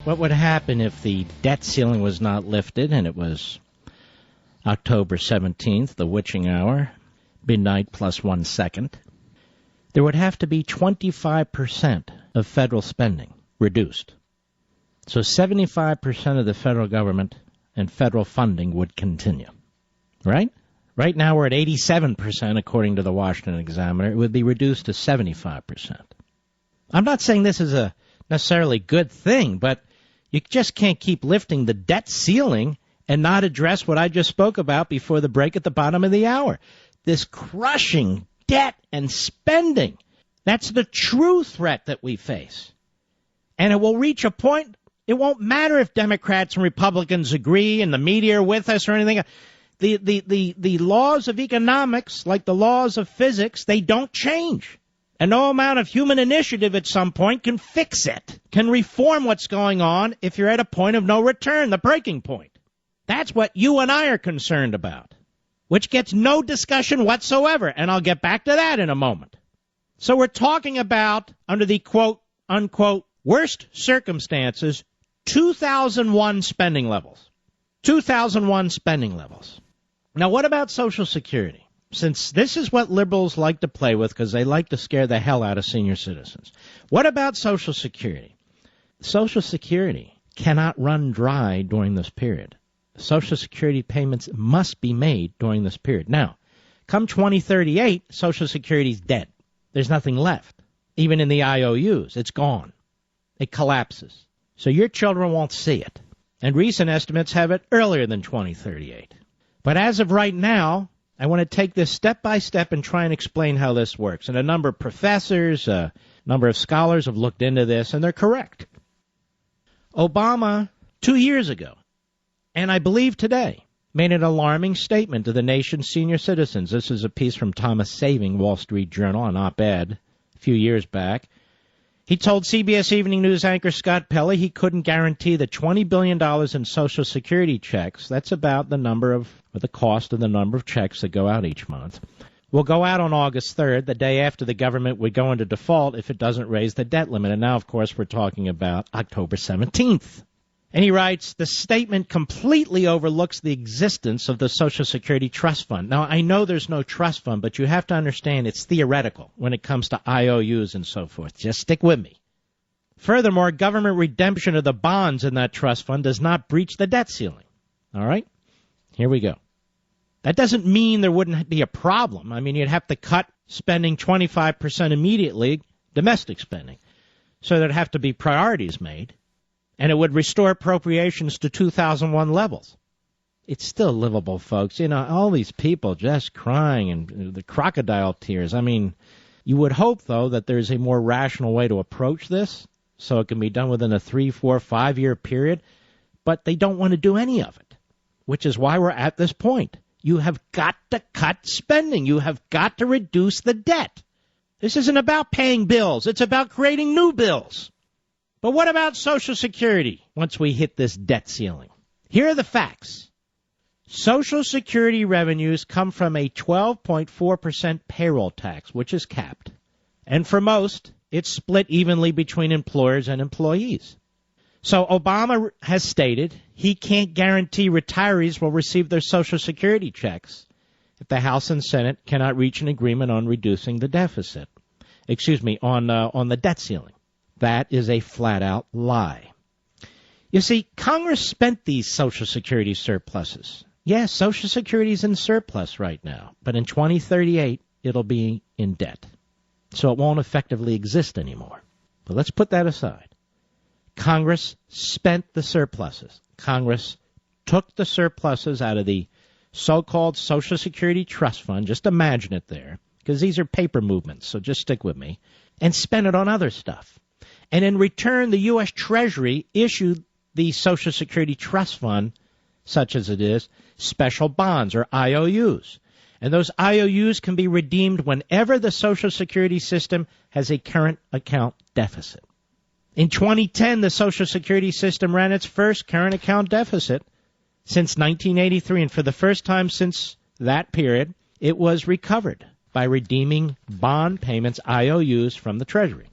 What would happen if the debt ceiling was not lifted and it was October 17th, the witching hour, midnight plus 1 second? There would have to be 25% of federal spending reduced. So 75% of the federal government and federal funding would continue, right? Right now we're at 87% according to the Washington Examiner. It would be reduced to 75%. I'm not saying this is a necessarily good thing, but you just can't keep lifting the debt ceiling and not address what I just spoke about before the break at the bottom of the hour. This crushing debt and spending. That's the true threat that we face. And it will reach a point, it won't matter if Democrats and Republicans agree and the media are with us or anything. The laws of economics, like the laws of physics, they don't change. And no amount of human initiative at some point can fix it, can reform what's going on if you're at a point of no return, the breaking point. That's what you and I are concerned about, which gets no discussion whatsoever, and I'll get back to that in a moment. So we're talking about, under the quote-unquote worst circumstances, 2001 spending levels. 2001 spending levels. Now, what about Social Security? Since this is what liberals like to play with because they like to scare the hell out of senior citizens. What about Social Security? Social Security cannot run dry during this period. Social Security payments must be made during this period. Now, come 2038, Social Security's dead. There's nothing left. Even in the IOUs, it's gone. It collapses. So your children won't see it. And recent estimates have it earlier than 2038. But as of right now, I want to take this step by step and try and explain how this works. And a number of professors, a number of scholars have looked into this, and they're correct. Obama, 2 years ago, and I believe today, made an alarming statement to the nation's senior citizens. This is a piece from Thomas Saving, Wall Street Journal, an op-ed a few years back. He told CBS Evening News anchor Scott Pelley he couldn't guarantee the $20 billion in Social Security checks. That's about the cost of the number of checks that go out each month. Will go out on August 3rd, the day after the government would go into default if it doesn't raise the debt limit. And now, of course, we're talking about October 17th. And he writes, the statement completely overlooks the existence of the Social Security Trust Fund. Now, I know there's no trust fund, but you have to understand it's theoretical when it comes to IOUs and so forth. Just stick with me. Furthermore, government redemption of the bonds in that trust fund does not breach the debt ceiling. All right? Here we go. That doesn't mean there wouldn't be a problem. I mean, you'd have to cut spending 25% immediately, domestic spending. So there'd have to be priorities made. And it would restore appropriations to 2001 levels. It's still livable, folks. You know, all these people just crying and the crocodile tears. I mean, you would hope, though, that there's a more rational way to approach this so it can be done within a 3, 4, 5-year period. But they don't want to do any of it, which is why we're at this point. You have got to cut spending. You have got to reduce the debt. This isn't about paying bills. It's about creating new bills. But what about Social Security once we hit this debt ceiling? Here are the facts. Social Security revenues come from a 12.4% payroll tax, which is capped. And for most, it's split evenly between employers and employees. So Obama has stated he can't guarantee retirees will receive their Social Security checks if the House and Senate cannot reach an agreement on reducing the deficit. On the debt ceiling. That is a flat-out lie. You see, Congress spent these Social Security surpluses. Yes, Social Security is in surplus right now, but in 2038, it'll be in debt. So it won't effectively exist anymore. But let's put that aside. Congress spent the surpluses. Congress took the surpluses out of the so-called Social Security Trust Fund, just imagine it there, because these are paper movements, so just stick with me, and spent it on other stuff. And in return, the U.S. Treasury issued the Social Security Trust Fund, such as it is, special bonds or IOUs. And those IOUs can be redeemed whenever the Social Security system has a current account deficit. In 2010, the Social Security system ran its first current account deficit since 1983, and for the first time since that period, it was recovered by redeeming bond payments, IOUs, from the Treasury.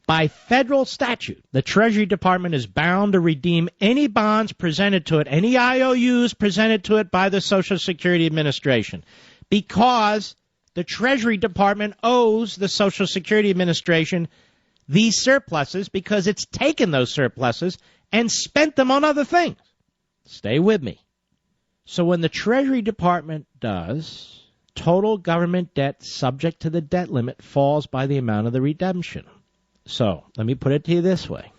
By federal statute, the Treasury Department is bound to redeem any bonds presented to it, any IOUs presented to it by the Social Security Administration, because the Treasury Department owes the Social Security Administration these surpluses because it's taken those surpluses and spent them on other things. Stay with me. So when the Treasury Department does, total government debt subject to the debt limit falls by the amount of the redemption. So let me put it to you this way.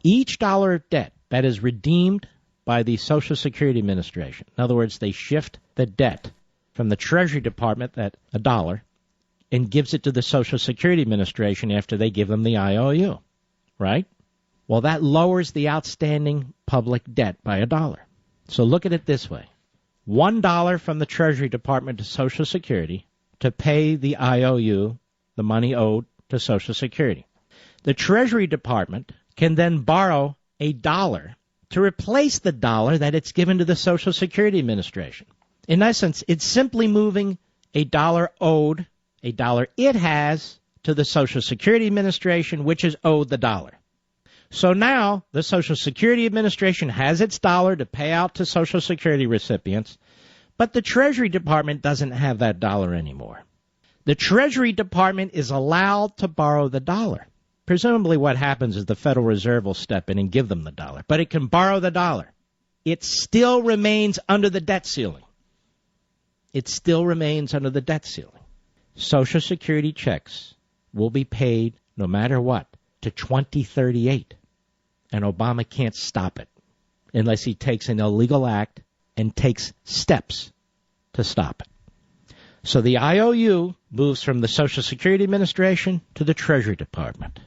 Each dollar of debt that is redeemed by the Social Security Administration, in other words, they shift the debt from the Treasury Department at $1 and gives it to the Social Security Administration after they give them the IOU, right? Well, that lowers the outstanding public debt by $1. So look at it this way. $1 from the Treasury Department to Social Security to pay the IOU, the money owed to Social Security. The Treasury Department can then borrow $1 to replace the dollar that it's given to the Social Security Administration. In essence, it's simply moving $1 owed, $1 it has, to the Social Security Administration, which is owed the dollar. So now the Social Security Administration has its dollar to pay out to Social Security recipients, but the Treasury Department doesn't have that dollar anymore. The Treasury Department is allowed to borrow the dollar. Presumably what happens is the Federal Reserve will step in and give them the dollar, but it can borrow the dollar. It still remains under the debt ceiling. It still remains under the debt ceiling. Social Security checks will be paid no matter what to 2038, and Obama can't stop it unless he takes an illegal act and takes steps to stop it. So the IOU moves from the Social Security Administration to the Treasury Department.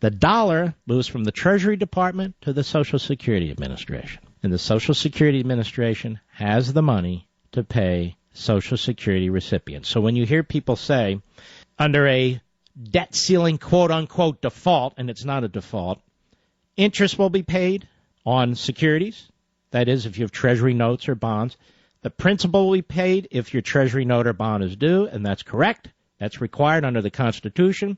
The dollar moves from the Treasury Department to the Social Security Administration. And the Social Security Administration has the money to pay Social Security recipients. So when you hear people say, under a debt ceiling quote-unquote default, and it's not a default, interest will be paid on securities. That is, if you have Treasury notes or bonds. The principal will be paid if your Treasury note or bond is due, and that's correct. That's required under the Constitution.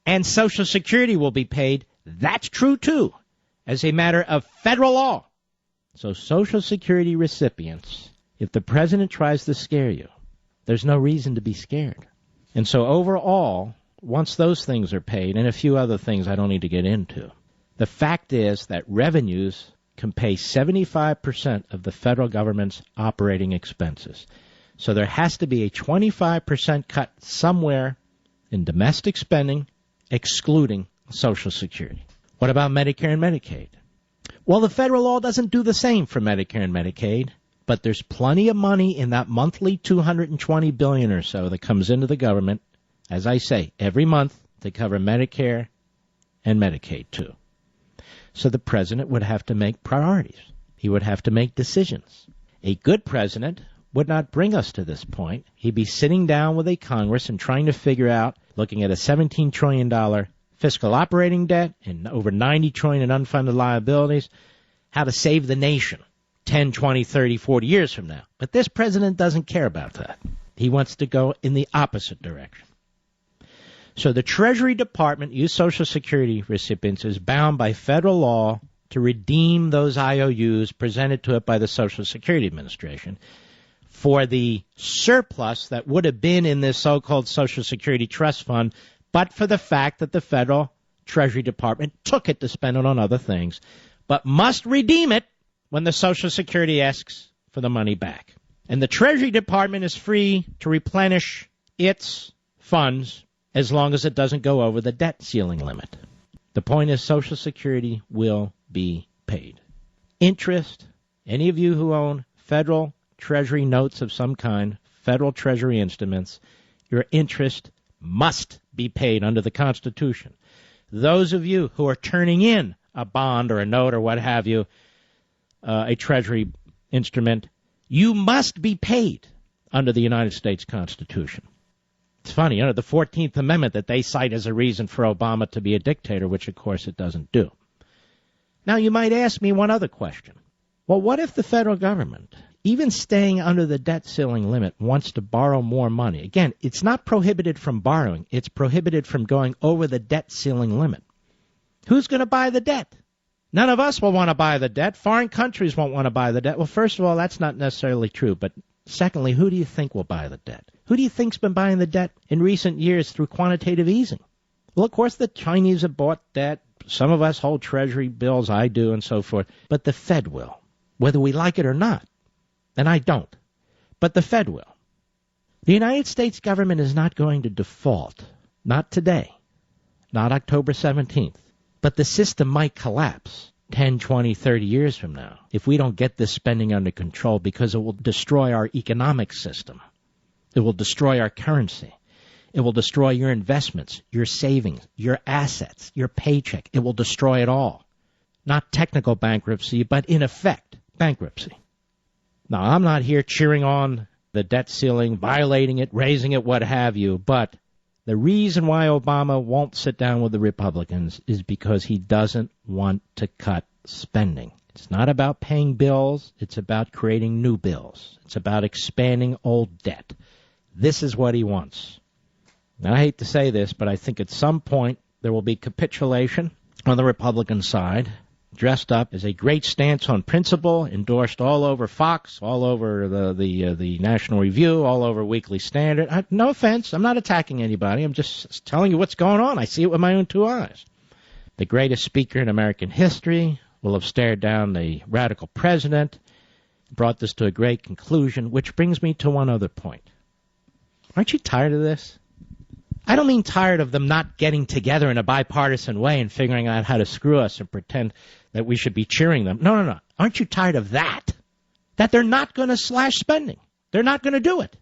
And Social Security will be paid. That's true, too, as a matter of federal law. So Social Security recipients, if the president tries to scare you, there's no reason to be scared. And so overall, once those things are paid, and a few other things I don't need to get into, the fact is that revenues can pay 75% of the federal government's operating expenses. So there has to be a 25% cut somewhere in domestic spending, excluding Social Security. What about Medicare and Medicaid? Well, the federal law doesn't do the same for Medicare and Medicaid, but there's plenty of money in that monthly $220 billion or so that comes into the government, as I say, every month to cover Medicare and Medicaid too. So the president would have to make priorities. He would have to make decisions. A good president would not bring us to this point. He'd be sitting down with a Congress and trying to figure out, looking at a $17 trillion fiscal operating debt and over $90 trillion in unfunded liabilities, how to save the nation 10, 20, 30, 40 years from now. But this president doesn't care about that. He wants to go in the opposite direction. So the Treasury Department, you Social Security recipients, is bound by federal law to redeem those IOUs presented to it by the Social Security Administration for the surplus that would have been in this so-called Social Security Trust Fund, but for the fact that the Federal Treasury Department took it to spend it on other things, but must redeem it when the Social Security asks for the money back. And the Treasury Department is free to replenish its funds as long as it doesn't go over the debt ceiling limit. The point is Social Security will be paid. Interest, any of you who own federal Treasury notes of some kind, federal Treasury instruments, your interest must be paid under the Constitution. Those of you who are turning in a bond or a note or what have you, a Treasury instrument, you must be paid under the United States Constitution. It's funny, the 14th Amendment that they cite as a reason for Obama to be a dictator, which of course it doesn't do. Now you might ask me one other question. Well, what if the federal government, even staying under the debt ceiling limit, wants to borrow more money? Again, it's not prohibited from borrowing. It's prohibited from going over the debt ceiling limit. Who's going to buy the debt? None of us will want to buy the debt. Foreign countries won't want to buy the debt. Well, first of all, that's not necessarily true. But secondly, who do you think will buy the debt? Who do you think's been buying the debt in recent years through quantitative easing? Well, of course, the Chinese have bought debt. Some of us hold treasury bills. I do, and so forth. But the Fed will, whether we like it or not. And I don't. But the Fed will. The United States government is not going to default. Not today. Not October 17th. But the system might collapse 10, 20, 30 years from now if we don't get this spending under control, because it will destroy our economic system. It will destroy our currency. It will destroy your investments, your savings, your assets, your paycheck. It will destroy it all. Not technical bankruptcy, but in effect, bankruptcy. Now, I'm not here cheering on the debt ceiling, violating it, raising it, what have you, but the reason why Obama won't sit down with the Republicans is because he doesn't want to cut spending. It's not about paying bills. It's about creating new bills. It's about expanding old debt. This is what he wants. Now, I hate to say this, but I think at some point there will be capitulation on the Republican side, dressed up as a great stance on principle, endorsed all over Fox, all over the National Review, all over Weekly Standard. No offense, I'm not attacking anybody. I'm just telling you what's going on. I see it with my own two eyes. The greatest speaker in American history will have stared down the radical president, brought this to a great conclusion, which brings me to one other point. Aren't you tired of this? I don't mean tired of them not getting together in a bipartisan way and figuring out how to screw us and pretend that we should be cheering them. No. Aren't you tired of that? That they're not going to slash spending. They're not going to do it.